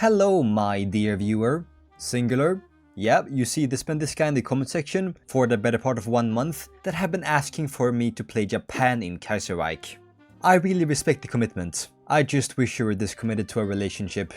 Hello my dear viewer, singular. Yeah, you see there's been this guy in the comment section for the better part of 1 month that have been asking for me to play Japan in Kaiserreich. I really respect the commitment. I just wish you were this committed to a relationship.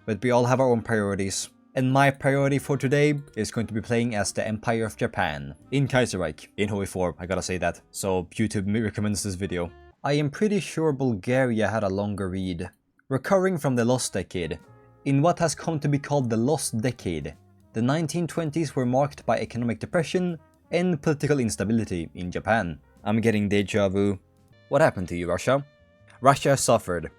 But we all have our own priorities. And my priority for today is going to be playing as the Empire of Japan in Kaiserreich, in HOI4, I gotta say that. So YouTube recommends this video. I am pretty sure Bulgaria had a longer read. Recovering from the Lost Decade. In what has come to be called the Lost Decade, the 1920s were marked by economic depression and political instability in Japan. I'm getting deja vu. What happened to you, Russia? Russia suffered.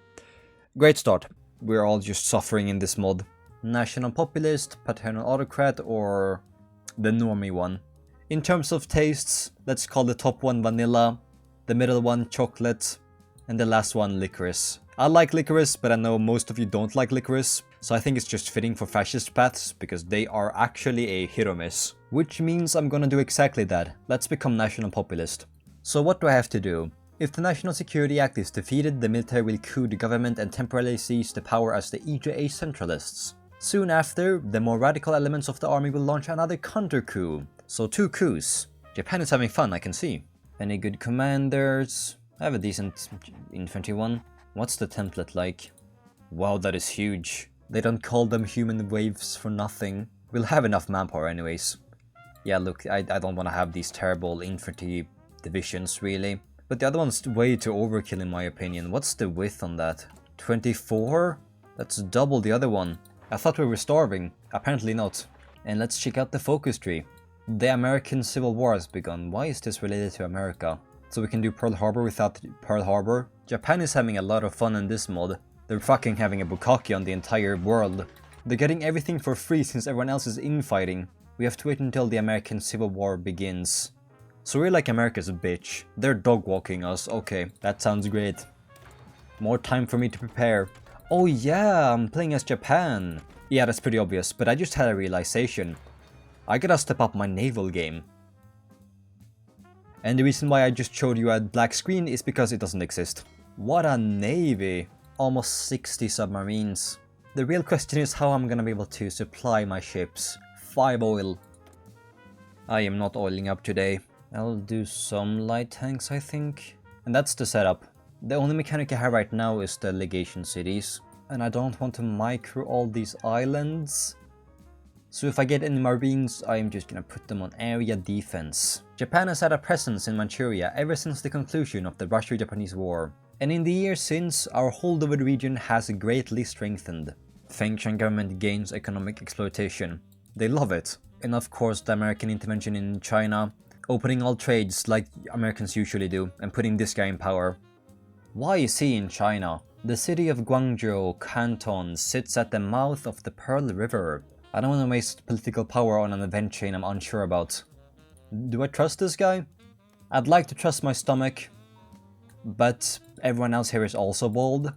Great start. We're all just suffering in this mod. National populist, paternal autocrat, or the normie one. In terms of tastes, let's call the top one vanilla, the middle one chocolate, and the last one licorice. I like licorice, but I know most of you don't like licorice, so I think it's just fitting for fascist paths, because they are actually a hit or miss. Which means I'm gonna do exactly that. Let's become national populist. So what do I have to do? If the National Security Act is defeated, the military will coup the government and temporarily seize the power as the EJA centralists. Soon after, the more radical elements of the army will launch another counter-coup. So 2 coups. Japan is having fun, I can see. Any good commanders? I have a decent infantry one. What's the template like? Wow, that is huge. They don't call them human waves for nothing. We'll have enough manpower anyways. Yeah, look, I don't want to have these terrible infantry divisions really. But the other one's way too overkill in my opinion. What's the width on that? 24? That's double the other one. I thought we were starving. Apparently not. And let's check out the focus tree. The American Civil War has begun. Why is this related to America? So we can do Pearl Harbor without Pearl Harbor. Japan is having a lot of fun in this mod. They're fucking having a bukkake on the entire world. They're getting everything for free since everyone else is infighting. We have to wait until the American Civil War begins. So we're like America's bitch. They're dog walking us. Okay, that sounds great. More time for me to prepare. Oh yeah, I'm playing as Japan. Yeah, that's pretty obvious, but I just had a realization. I gotta step up my naval game. And the reason why I just showed you a black screen is because it doesn't exist. What a navy. Almost 60 submarines. The real question is how I'm gonna be able to supply my ships. 5 oil. I am not oiling up today. I'll do some light tanks, I think. And that's the setup. The only mechanic I have right now is the legation cities. And I don't want to micro all these islands. So if I get any marines, I'm just gonna put them on area defense. Japan has had a presence in Manchuria ever since the conclusion of the Russo-Japanese War. And in the years since, our hold over the region has greatly strengthened. Fengshan government gains economic exploitation. They love it. And of course the American intervention in China, opening all trades like Americans usually do, and putting this guy in power. Why is he in China? The city of Guangzhou Canton sits at the mouth of the Pearl River. I don't want to waste political power on an event chain I'm unsure about. Do I trust this guy? I'd like to trust my stomach, but everyone else here is also bald,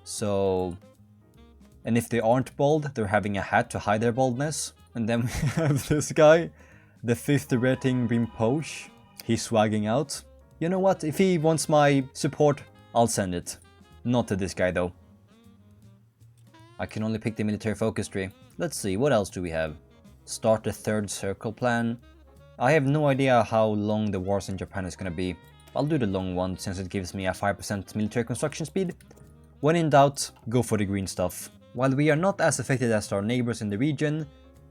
so... And if they aren't bald, they're having a hat to hide their baldness. And then we have this guy, the 5th rating Rinpoche. He's swagging out. You know what, if he wants my support, I'll send it. Not to this guy though. I can only pick the military focus tree. Let's see, what else do we have? Start the 3rd circle plan. I have no idea how long the wars in Japan is gonna be. I'll do the long one since it gives me a 5% military construction speed. When in doubt, go for the green stuff. While we are not as affected as our neighbors in the region,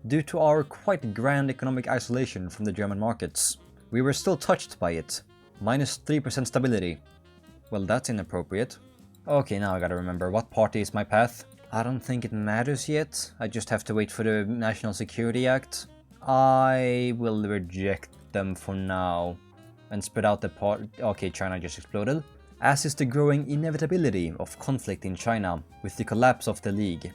due to our quite grand economic isolation from the German markets, we were still touched by it. Minus 3% stability. Well, that's inappropriate. Okay, now I gotta remember, what party is my path? I don't think it matters yet. I just have to wait for the National Security Act. I will reject them for now. And spread out the part. Okay, China just exploded. As is the growing inevitability of conflict in China with the collapse of the League.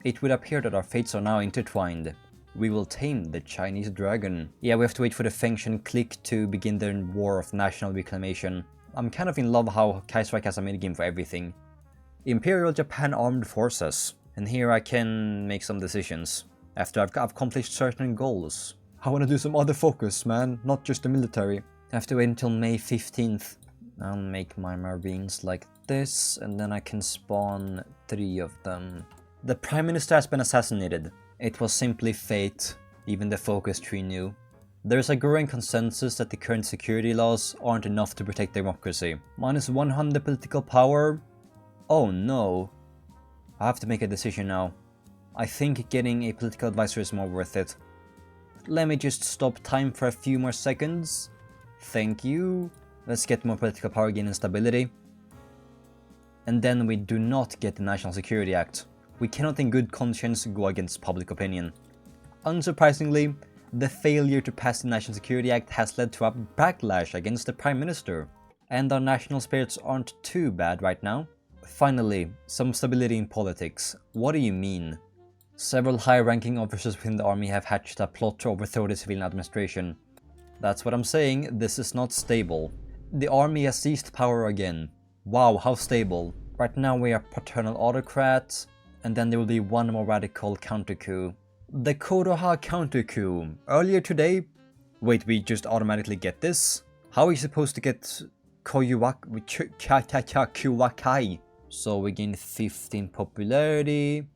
It would appear that our fates are now intertwined. We will tame the Chinese dragon. Yeah, we have to wait for the Fengshan clique to begin their war of national reclamation. I'm kind of in love how Kaiserreich has a minigame for everything. Imperial Japan Armed Forces. And here I can make some decisions. After I've accomplished certain goals. I want to do some other focus, man. Not just the military. I have to wait until May 15th. I'll make my marines like this, and then I can spawn 3 of them. The Prime Minister has been assassinated. It was simply fate, even the focus tree knew. There is a growing consensus that the current security laws aren't enough to protect democracy. Minus 100 political power? Oh no. I have to make a decision now. I think getting a political advisor is more worth it. Let me just stop time for a few more seconds. Thank you. Let's get more political power gain and stability. And then we do not get the National Security Act. We cannot in good conscience go against public opinion. Unsurprisingly, the failure to pass the National Security Act has led to a backlash against the Prime Minister. And our national spirits aren't too bad right now. Finally, some stability in politics. What do you mean? Several high-ranking officers within the army have hatched a plot to overthrow the civilian administration. That's what I'm saying, this is not stable. The army has seized power again. Wow, how stable. Right now we are paternal autocrats, and then there will be one more radical counter-coup. The Kodoha counter-coup. Earlier today... Wait, we just automatically get this? How are you supposed to get Kyuwakai? So we gain 15 popularity.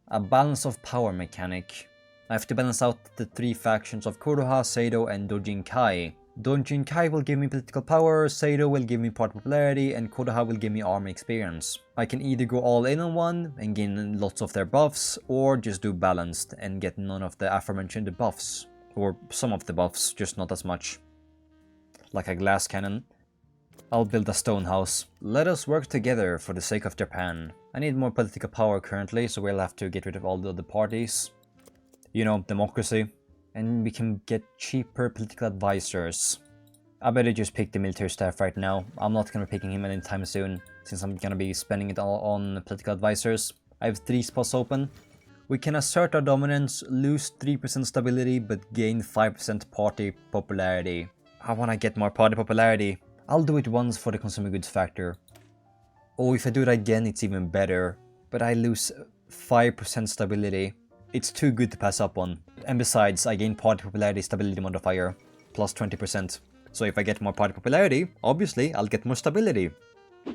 A balance of power mechanic. I have to balance out the three factions of Kodoha, Seido, and Dojinkai. Dojinkai will give me political power, Seido will give me party popularity, and Kodoha will give me army experience. I can either go all in on one and gain lots of their buffs, or just do balanced and get none of the aforementioned buffs. Or some of the buffs, just not as much. Like a glass cannon. I'll build a stone house. Let us work together for the sake of Japan. I need more political power currently, so we'll have to get rid of all the other parties. You know, democracy. And we can get cheaper political advisors. I better just pick the military staff right now. I'm not gonna be picking him anytime soon, since I'm gonna be spending it all on political advisors. I have 3 spots open. We can assert our dominance, lose 3% stability, but gain 5% party popularity. I wanna get more party popularity. I'll do it once for the consumer goods factor. Oh, if I do it again, it's even better. But I lose 5% stability. It's too good to pass up on. And besides, I gain party popularity stability modifier, plus 20%. So if I get more party popularity, obviously I'll get more stability.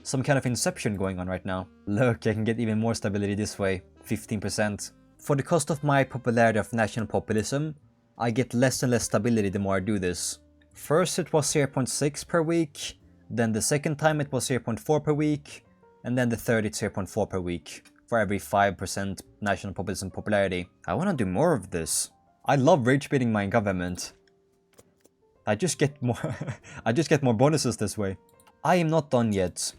Some kind of inception going on right now. Look, I can get even more stability this way, 15%. For the cost of my popularity of national populism, I get less and less stability the more I do this. First it was 0.6 per week, then the second time it was 0.4 per week, and then the third it's 0.4 per week. For every 5% national populism popularity. I wanna do more of this. I love rage baiting my government. I just get more I just get more bonuses this way. I am not done yet.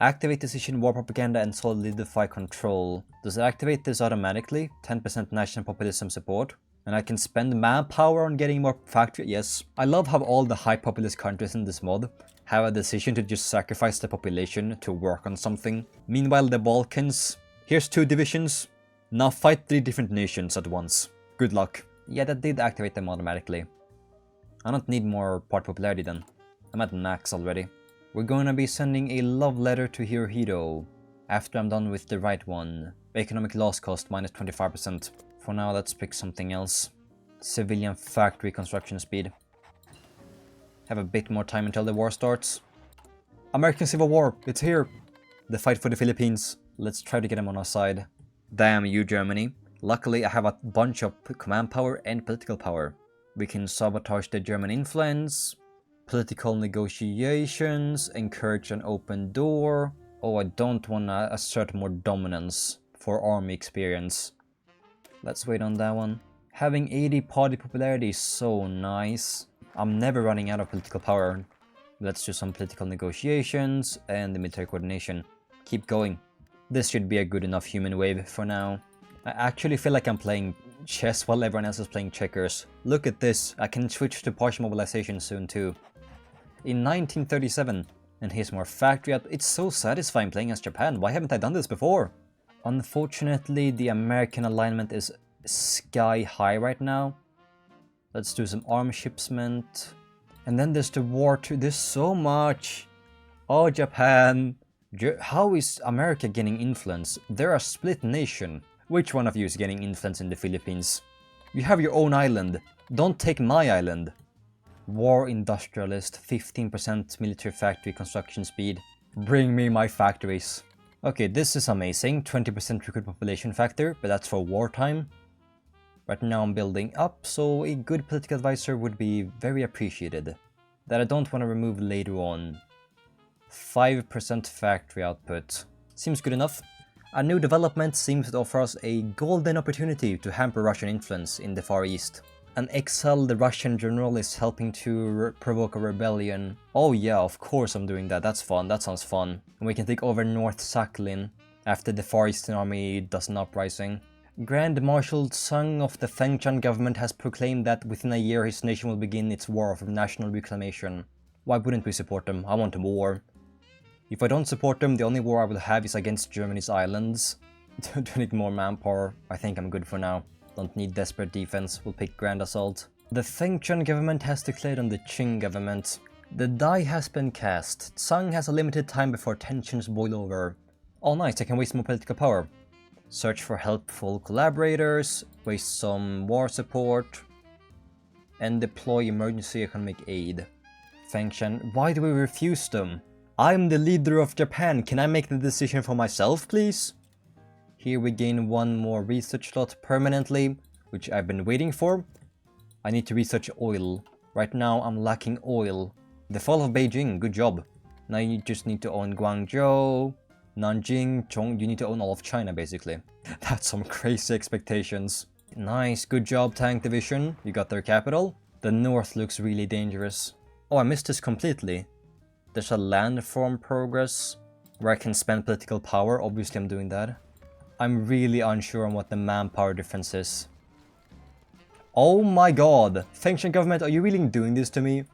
Activate decision war propaganda and solidify control. Does it activate this automatically? 10% national populism support. And I can spend manpower on getting more factory. Yes. I love how all the high populist countries in this mod have a decision to just sacrifice the population to work on something. Meanwhile the Balkans, here's 2 divisions. Now fight 3 different nations at once. Good luck. Yeah, that did activate them automatically. I don't need more part popularity then. I'm at max already. We're gonna be sending a love letter to Hirohito after I'm done with the right one. Economic loss cost minus 25%. For now, let's pick something else. Civilian factory construction speed. Have a bit more time until the war starts. American Civil War, it's here. The fight for the Philippines. Let's try to get them on our side. Damn you, Germany. Luckily, I have a bunch of command power and political power. We can sabotage the German influence. Political negotiations. Encourage an open door. Oh, I don't want to assert more dominance for army experience. Let's wait on that one. Having 80 party popularity is so nice. I'm never running out of political power. Let's do some political negotiations and the military coordination. Keep going. This should be a good enough human wave for now. I actually feel like I'm playing chess while everyone else is playing checkers. Look at this, I can switch to partial mobilization soon too. In 1937, and here's more factory out. It's so satisfying playing as Japan, why haven't I done this before? Unfortunately, the American alignment is sky high right now. Let's do some arm shipment. And then there's the war too, there's so much. Oh, Japan. How is America gaining influence? They're a split nation. Which one of you is getting influence in the Philippines? You have your own island. Don't take my island. War industrialist, 15% military factory construction speed. Bring me my factories. Okay, this is amazing, 20% recruit population factor, but that's for wartime. Right now I'm building up, so a good political advisor would be very appreciated. That I don't want to remove later on. 5% factory output. Seems good enough. A new development seems to offer us a golden opportunity to hamper Russian influence in the Far East. An exiled Russian general is helping to provoke a rebellion. Oh yeah, of course I'm doing that, that's fun, that sounds fun. And we can take over North Sakhalin after the Far Eastern Army does an uprising. Grand Marshal Sung of the Fengshan government has proclaimed that within a year his nation will begin its war of national reclamation. Why wouldn't we support them? I want a war. If I don't support them, the only war I will have is against Germany's islands. Don't need more manpower. I think I'm good for now. Don't need desperate defense. We'll pick Grand Assault. The Fengshan government has declared on the Qing government. The die has been cast. Sung has a limited time before tensions boil over. Oh nice, I can waste more political power. Search for helpful collaborators, waste some war support, and deploy emergency economic aid. Fengshan, why do we refuse them? I'm the leader of Japan, can I make the decision for myself, please? Here we gain one more research slot permanently, which I've been waiting for. I need to research oil. Right now I'm lacking oil. The fall of Beijing, good job. Now you just need to own Guangzhou, Nanjing, Chong, you need to own all of China basically. That's some crazy expectations. Nice, good job Tank Division, you got their capital. The north looks really dangerous. Oh, I missed this completely. There's a landform progress where I can spend political power, obviously I'm doing that. I'm really unsure on what the manpower difference is. Oh my god, Fengshan government, are you really doing this to me?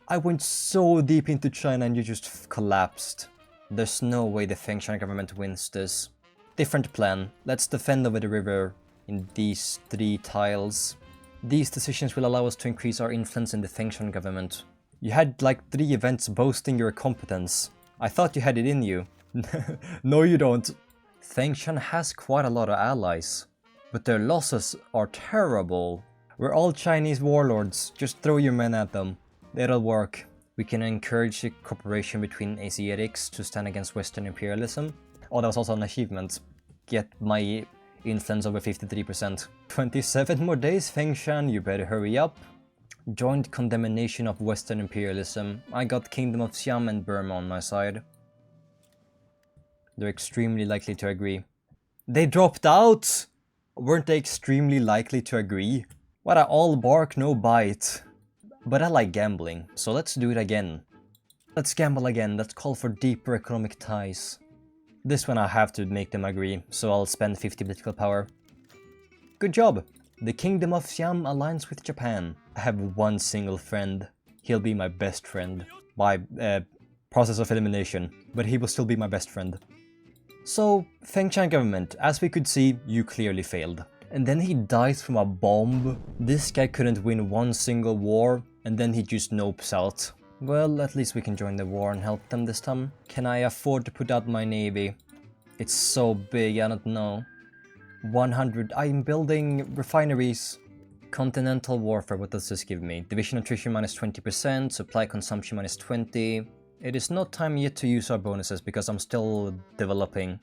I went so deep into China and you just collapsed. There's no way the Fengshan government wins this. Different plan. Let's defend over the river in these 3 tiles. These decisions will allow us to increase our influence in the Fengshan government. You had like 3 events boasting your competence. I thought you had it in you. No you don't. Fengshan has quite a lot of allies, but their losses are terrible. We're all Chinese warlords, just throw your men at them. It'll work. We can encourage the cooperation between Asiatics to stand against Western imperialism. Oh, that was also an achievement. Get my influence over 53%. 27 more days, Fengshan, you better hurry up. Joint condemnation of Western imperialism. I got Kingdom of Siam and Burma on my side. They're extremely likely to agree. They dropped out! Weren't they extremely likely to agree? What a all bark, no bite. But I like gambling, so let's do it again. Let's gamble again, let's call for deeper economic ties. This one I have to make them agree, so I'll spend 50 political power. Good job! The Kingdom of Siam aligns with Japan. I have one single friend. He'll be my best friend. By process of elimination, but he will still be my best friend. So, Fengshan government, as we could see, you clearly failed. And then he dies from a bomb. This guy couldn't win one single war, and then he just nopes out. Well, at least we can join the war and help them this time. Can I afford to put out my navy? It's so big, I don't know. 100, I'm building refineries. Continental warfare, what does this give me? Division attrition minus 20%, supply consumption minus 20. It is not time yet to use our bonuses because I'm still developing.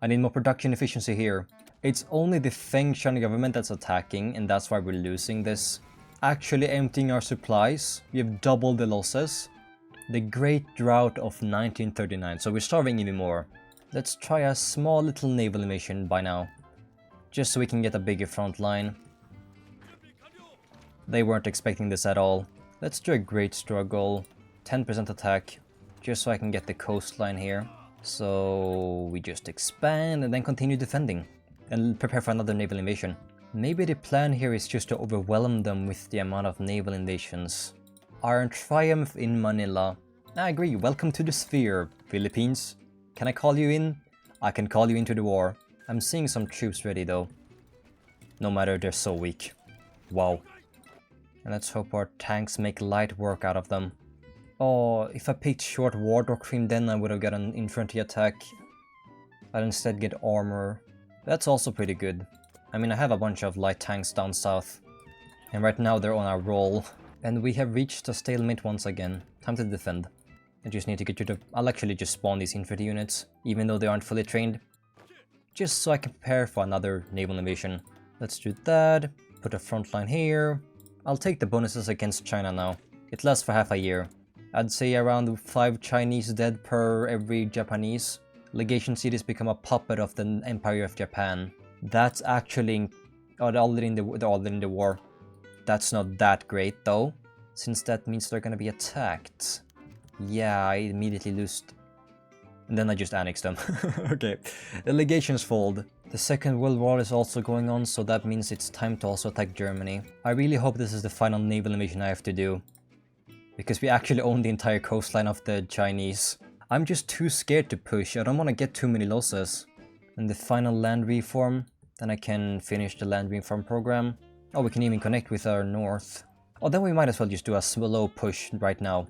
I need more production efficiency here. It's only the Fengshan government that's attacking, and that's why we're losing this. Actually emptying our supplies, we have doubled the losses. The Great Drought of 1939, so we're starving even more. Let's try a small little naval invasion by now, just so we can get a bigger front line. They weren't expecting this at all. Let's do a great struggle, 10% attack, just so I can get the coastline here. So we just expand and then continue defending. And prepare for another naval invasion. Maybe the plan here is just to overwhelm them with the amount of naval invasions. Iron Triumph in Manila. I agree, welcome to the sphere, Philippines. Can I call you in? I can call you into the war. I'm seeing some troops ready though. No matter, they're so weak. Wow. And let's hope our tanks make light work out of them. Oh, if I picked short war doctrine then I would have got an infantry attack. I'd instead get armor. That's also pretty good. I mean, I have a bunch of light tanks down south. And right now they're on a roll. And we have reached a stalemate once again. Time to defend. I just need to get rid of... I'll actually just spawn these infantry units, even though they aren't fully trained. Just so I can prepare for another naval invasion. Let's do that. Put a front line here. I'll take the bonuses against China now. It lasts for half a year. I'd say around 5 Chinese dead per every Japanese. Legation cities become a puppet of the Empire of Japan. That's actually... Oh, they're already in the war. That's not that great though, since that means they're gonna be attacked. Yeah, I immediately lose. And then I just annexed them. Okay, the legations fold. The Second World War is also going on, so that means it's time to also attack Germany. I really hope this is the final naval invasion I have to do, because we actually own the entire coastline of the Chinese. I'm just too scared to push. I don't want to get too many losses. And the final land reform, then I can finish the land reform program. Oh, we can even connect with our north. Oh, then we might as well just do a slow push right now.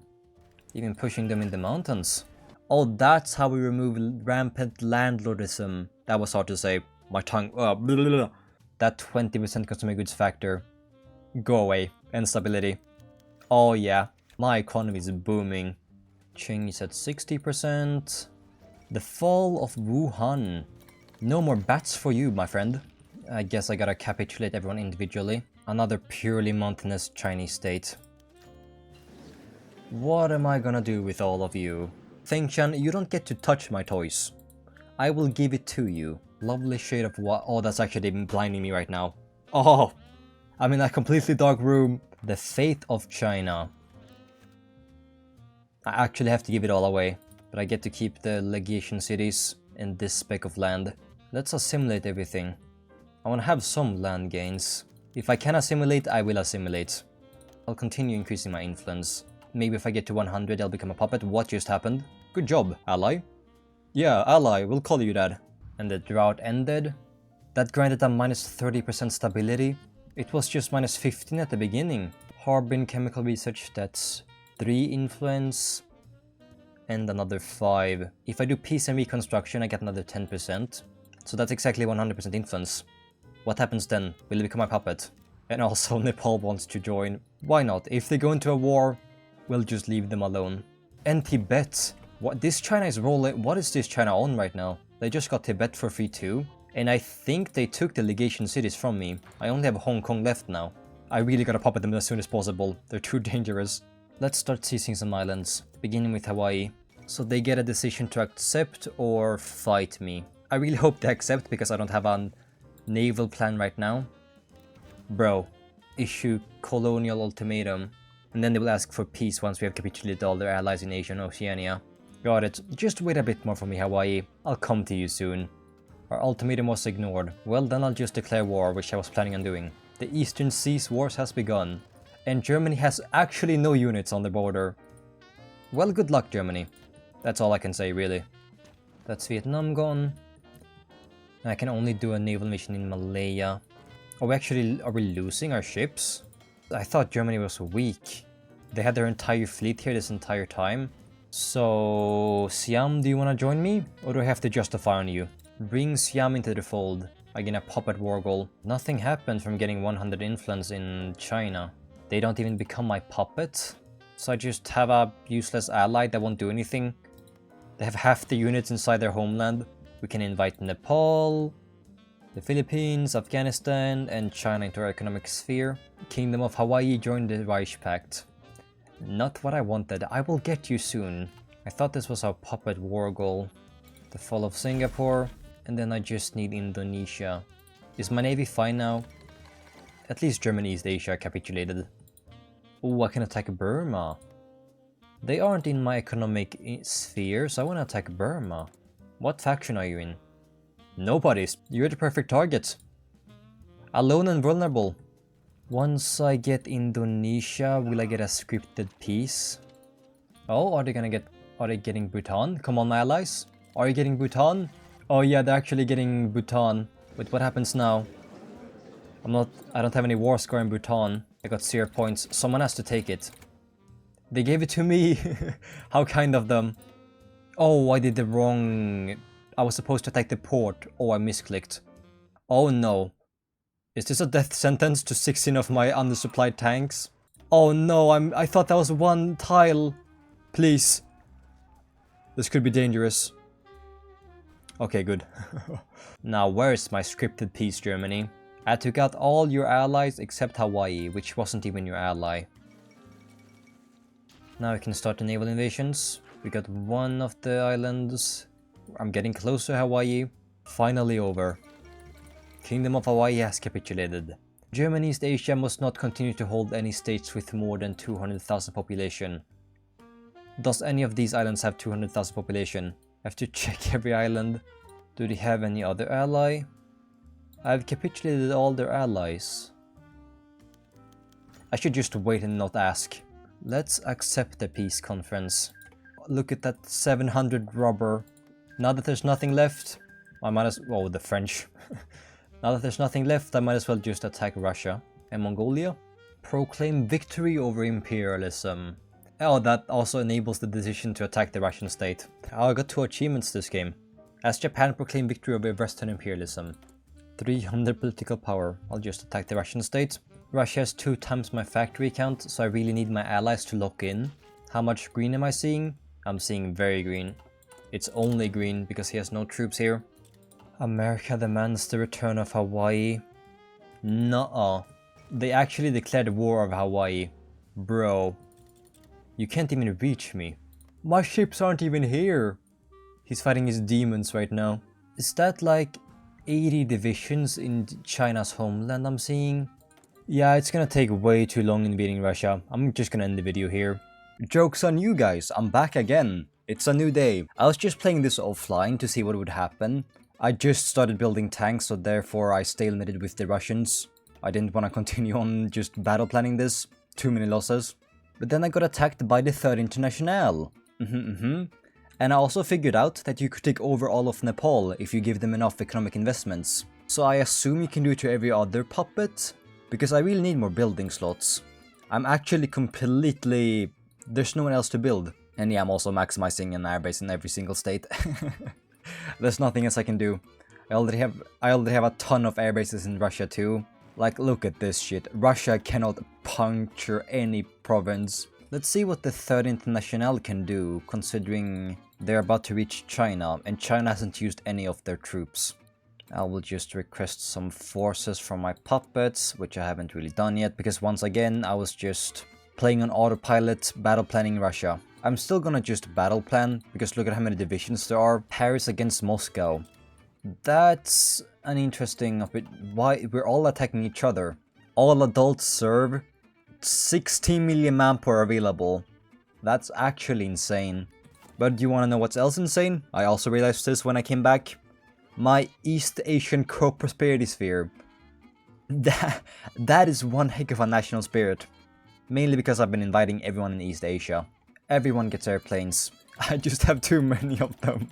Even pushing them in the mountains. Oh, that's how we remove rampant landlordism. That was hard to say. My tongue. Blah, blah, blah. That 20% consumer goods factor. Go away. Instability. Oh yeah. My economy is booming. Qing is at 60%. The fall of Wuhan. No more bats for you, my friend. I guess I gotta capitulate everyone individually. Another purely mountainous Chinese state. What am I gonna do with all of you? Fengshan, you don't get to touch my toys. I will give it to you. Lovely shade of what? Oh, that's actually blinding me right now. Oh, I'm in a completely dark room. The fate of China. I actually have to give it all away, but I get to keep the legation cities and this speck of land. Let's assimilate everything. I want to have some land gains. If I can assimilate, I will assimilate. I'll continue increasing my influence. Maybe if I get to 100, I'll become a puppet. What just happened? Good job, ally. Yeah, ally, we'll call you that. And the drought ended. That granted a minus 30% stability. It was just minus 15 at the beginning. Harbin Chemical Research, that's 3 influence. And another 5. If I do peace and reconstruction, I get another 10%. So that's exactly 100% influence. What happens then? Will it become a puppet? And also Nepal wants to join. Why not? If they go into a war, we'll just leave them alone. And Tibet. What this China is rolling. What is this China on right now? They just got Tibet for free too. And I think they took the legation cities from me. I only have Hong Kong left now. I really gotta puppet them as soon as possible. They're too dangerous. Let's start seizing some islands, beginning with Hawaii. So they get a decision to accept or fight me. I really hope they accept because I don't have a naval plan right now. Bro, issue colonial ultimatum. And then they will ask for peace once we have capitulated all their allies in Asia and Oceania. Got it. Just wait a bit more for me, Hawaii. I'll come to you soon. Our ultimatum was ignored. Well, then I'll just declare war, which I was planning on doing. The Eastern Seas Wars has begun. And Germany has actually no units on the border. Well, good luck, Germany. That's all I can say, really. That's Vietnam gone. I can only do a naval mission in Malaya. Are we losing our ships? I thought Germany was weak. They had their entire fleet here this entire time. So, Siam, do you want to join me? Or do I have to justify on you? Bring Siam into the fold. Again, a puppet war goal. Nothing happened from getting 100 influence in China. They don't even become my puppet. So I just have a useless ally that won't do anything. They have half the units inside their homeland. We can invite Nepal, the Philippines, Afghanistan, and China into our economic sphere. Kingdom of Hawaii joined the Reich Pact. Not what I wanted. I will get you soon. I thought this was our puppet war goal. The fall of Singapore. And then I just need Indonesia. Is my navy fine now? At least Germany East Asia capitulated. Oh, I can attack Burma. They aren't in my economic sphere, so I want to attack Burma. What faction are you in? Nobody's. You're the perfect target. Alone and vulnerable. Once I get Indonesia, will I get a scripted peace? Oh, are they getting Bhutan? Come on, my allies. Are you getting Bhutan? Oh yeah, they're actually getting Bhutan. Wait, what happens now? I don't have any war score in Bhutan. I got 0 points. Someone has to take it. They gave it to me. How kind of them. Oh, I did the wrong... I was supposed to attack the port. Oh, I misclicked. Oh no. Is this a death sentence to 16 of my undersupplied tanks? Oh no, I thought that was one tile. Please. This could be dangerous. Okay, good. Now, where's my scripted peace, Germany? I took out all your allies except Hawaii, which wasn't even your ally. Now we can start the naval invasions. We got one of the islands. I'm getting close to Hawaii. Finally over. Kingdom of Hawaii has capitulated. Germany East Asia must not continue to hold any states with more than 200,000 population. Does any of these islands have 200,000 population? I have to check every island. Do they have any other ally? I've capitulated all their allies. I should just wait and not ask. Let's accept the peace conference. Look at that 700 rubber. Now that there's nothing left, I might as well, the French. Now that there's nothing left, I might as well just attack Russia and Mongolia. Proclaim victory over imperialism. Oh, that also enables the decision to attack the Russian state. Oh, I got 2 achievements this game. As Japan proclaimed victory over Western imperialism. 300 political power. I'll just attack the Russian state. Russia has 2 times my factory count, so I really need my allies to lock in. How much green am I seeing? I'm seeing very green. It's only green because he has no troops here. America demands the return of Hawaii. Nuh-uh. They actually declared war of Hawaii. Bro. You can't even reach me. My ships aren't even here. He's fighting his demons right now. Is that like 80 divisions in China's homeland I'm seeing? Yeah, it's gonna take way too long invading Russia. I'm just gonna end the video here. Joke's on you guys, I'm back again. It's a new day. I was just playing this offline to see what would happen. I just started building tanks, so therefore I stalemated with the Russians. I didn't want to continue on just battle planning this. Too many losses. But then I got attacked by the Third International. And I also figured out that you could take over all of Nepal if you give them enough economic investments. So I assume you can do it to every other puppet? Because I really need more building slots. I'm actually completely... There's no one else to build. And yeah, I'm also maximizing an airbase in every single state. There's nothing else I can do. I already have a ton of airbases in Russia too. Like, look at this shit. Russia cannot puncture any province. Let's see what the Third International can do, considering they're about to reach China, and China hasn't used any of their troops. I will just request some forces from my puppets, which I haven't really done yet, because once again, I was just playing on autopilot, battle planning Russia. I'm still gonna just battle plan, because look at how many divisions there are. Paris against Moscow. That's an interesting... Why? We're all attacking each other. All adults serve. 16 million manpower available. That's actually insane. But do you want to know what's else insane? I also realized this when I came back. My East Asian co-prosperity sphere. That is one heck of a national spirit. Mainly because I've been inviting everyone in East Asia. Everyone gets airplanes. I just have too many of them.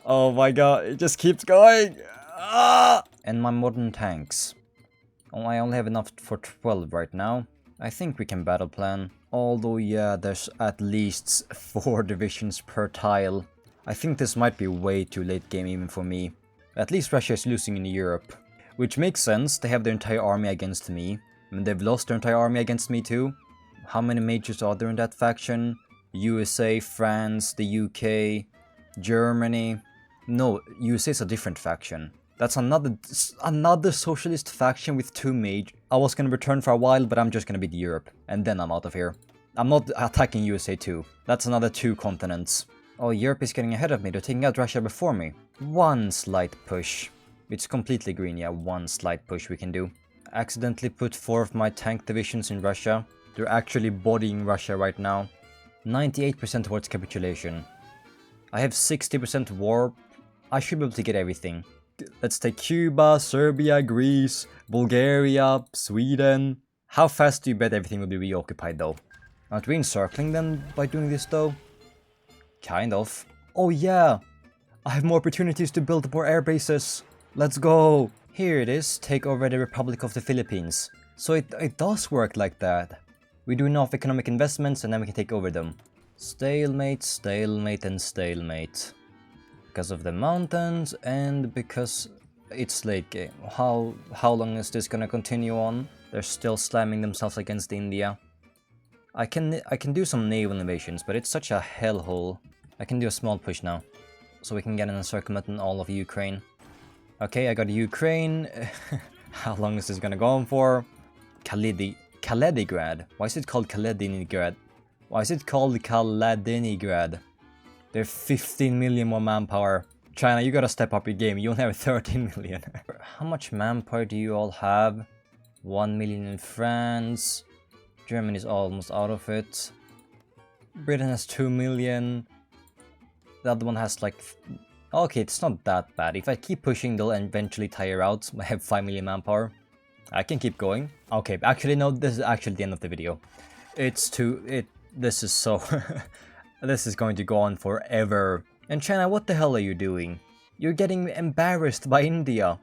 Oh my god, it just keeps going. Ah! And my modern tanks. Oh, I only have enough for 12 right now. I think we can battle plan. Although yeah, there's at least 4 divisions per tile. I think this might be way too late game even for me. At least Russia is losing in Europe. Which makes sense, they have their entire army against me. And they've lost their entire army against me too. How many majors are there in that faction? USA, France, the UK, Germany. No, USA is a different faction. That's another socialist faction with 2 major. I was gonna return for a while, but I'm just gonna beat Europe. And then I'm out of here. I'm not attacking USA too. That's another 2 continents. Oh, Europe is getting ahead of me. They're taking out Russia before me. 1 slight push. It's completely green, yeah, 1 slight push we can do. Accidentally put 4 of my tank divisions in Russia. They're actually bodying Russia right now. 98% towards capitulation. I have 60% war. I should be able to get everything. Let's take Cuba, Serbia, Greece, Bulgaria, Sweden. How fast do you bet everything will be reoccupied though? Aren't we encircling them by doing this though? Kind of. Oh yeah! I have more opportunities to build more air bases. Let's go! Here it is, take over the Republic of the Philippines. So it does work like that. We do enough economic investments and then we can take over them. Stalemate, stalemate and stalemate. Because of the mountains and because it's late game. How long is this gonna continue on? They're still slamming themselves against India. I can do some naval invasions, but it's such a hellhole. I can do a small push now. So we can get an encirclement in all of Ukraine. Okay, I got Ukraine. How long is this gonna go on for? Kaliningrad. Why is it called Kaliningrad? Why is it called Kaliningrad? They're 15 million more manpower. China, you gotta step up your game. You only have 13 million. How much manpower do you all have? 1 million in France. Germany's almost out of it. Britain has 2 million. The other one has like... Okay, it's not that bad. If I keep pushing, they'll eventually tire out. I have 5 million manpower. I can keep going. Okay, actually no, this is actually the end of the video. This is so... This is going to go on forever. And China, what the hell are you doing? You're getting embarrassed by India.